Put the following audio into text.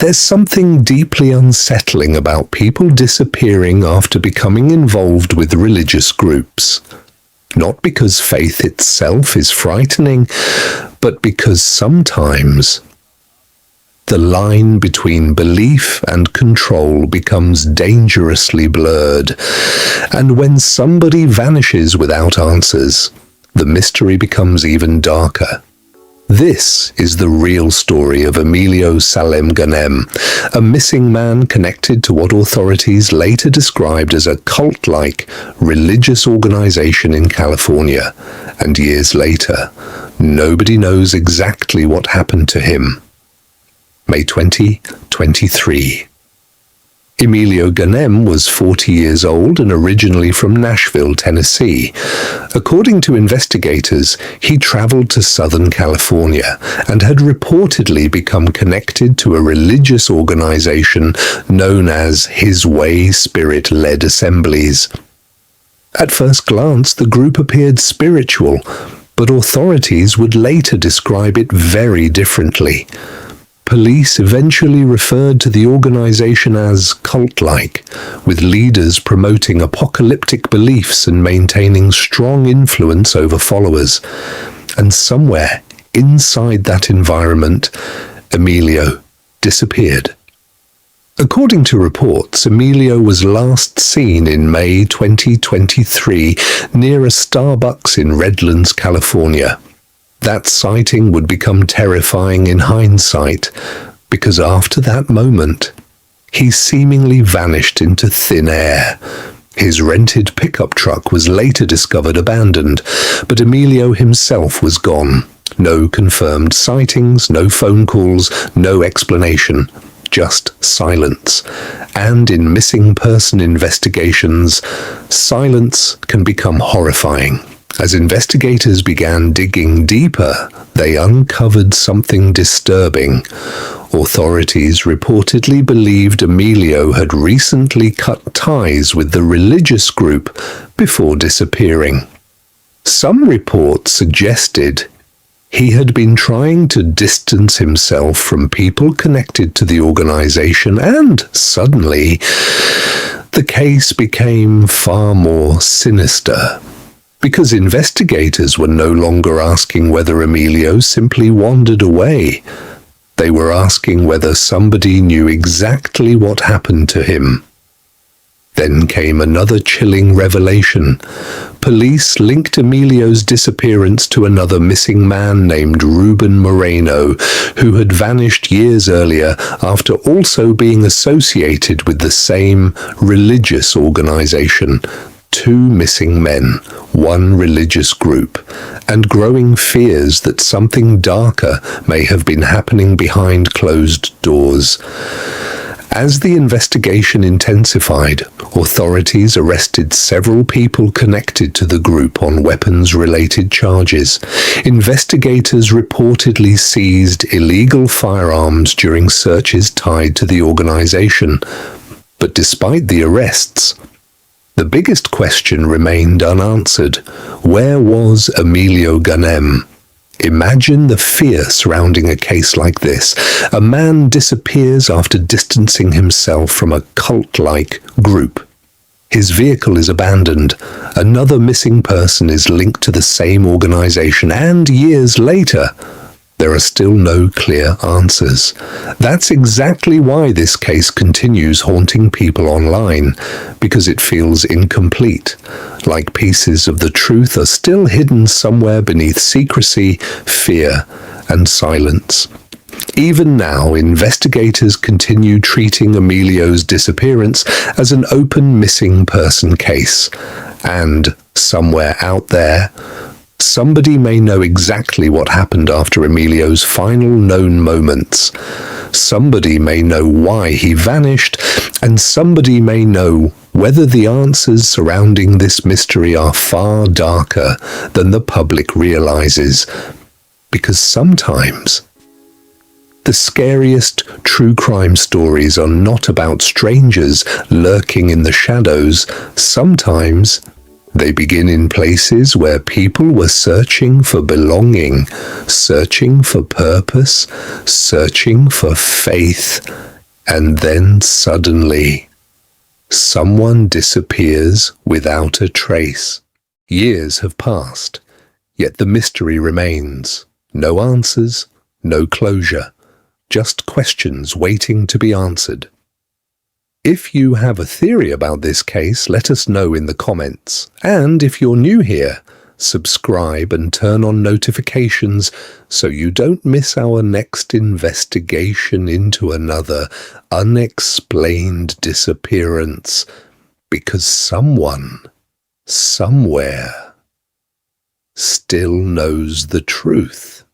There's something deeply unsettling about people disappearing after becoming involved with religious groups. Not because faith itself is frightening, but because sometimes the line between belief and control becomes dangerously blurred, and when somebody vanishes without answers, the mystery becomes even darker. This is the real story of Emilio Salem Ghanem, a missing man connected to what authorities later described as a cult-like religious organization in California, and years later, nobody knows exactly what happened to him. May 2023. Emilio Ghanem was 40 years old and originally from Nashville, Tennessee. According to investigators, he traveled to Southern California and had reportedly become connected to a religious organization known as His Way Spirit-led Assemblies. At first glance, the group appeared spiritual, but authorities would later describe it very differently. Police eventually referred to the organization as cult-like, with leaders promoting apocalyptic beliefs and maintaining strong influence over followers. And somewhere inside that environment, Emilio disappeared. According to reports, Emilio was last seen in May 2023 near a Starbucks in Redlands, California. That sighting would become terrifying in hindsight, because after that moment, he seemingly vanished into thin air. His rented pickup truck was later discovered abandoned, but Emilio himself was gone. No confirmed sightings, no phone calls, no explanation, just silence. And in missing person investigations, silence can become horrifying. As investigators began digging deeper, they uncovered something disturbing. Authorities reportedly believed Emilio had recently cut ties with the religious group before disappearing. Some reports suggested he had been trying to distance himself from people connected to the organization, and suddenly, the case became far more sinister. Because investigators were no longer asking whether Emilio simply wandered away. They were asking whether somebody knew exactly what happened to him. Then came another chilling revelation. Police linked Emilio's disappearance to another missing man named Ruben Moreno, who had vanished years earlier after also being associated with the same religious organization. 2 missing men, 1 religious group, and growing fears that something darker may have been happening behind closed doors. As the investigation intensified, authorities arrested several people connected to the group on weapons-related charges. Investigators reportedly seized illegal firearms during searches tied to the organization. But despite the arrests, the biggest question remained unanswered. Where was Emilio Ghanem? Imagine the fear surrounding a case like this. A man disappears after distancing himself from a cult-like group. His vehicle is abandoned. Another missing person is linked to the same organization, and years later, there are still no clear answers. That's exactly why this case continues haunting people online, because it feels incomplete, like pieces of the truth are still hidden somewhere beneath secrecy, fear, and silence. Even now, investigators continue treating Emilio's disappearance as an open missing person case, and somewhere out there, somebody may know exactly what happened after Emilio's final known moments. Somebody may know why he vanished, and somebody may know whether the answers surrounding this mystery are far darker than the public realizes. Because sometimes, the scariest true crime stories are not about strangers lurking in the shadows. Sometimes, they begin in places where people were searching for belonging, searching for purpose, searching for faith And then suddenly, someone disappears without a trace. Years have passed, yet the mystery remains. No answers, no closure, just questions waiting to be answered. If you have a theory about this case, let us know in the comments. And if you're new here, subscribe and turn on notifications so you don't miss our next investigation into another unexplained disappearance, because someone, somewhere, still knows the truth.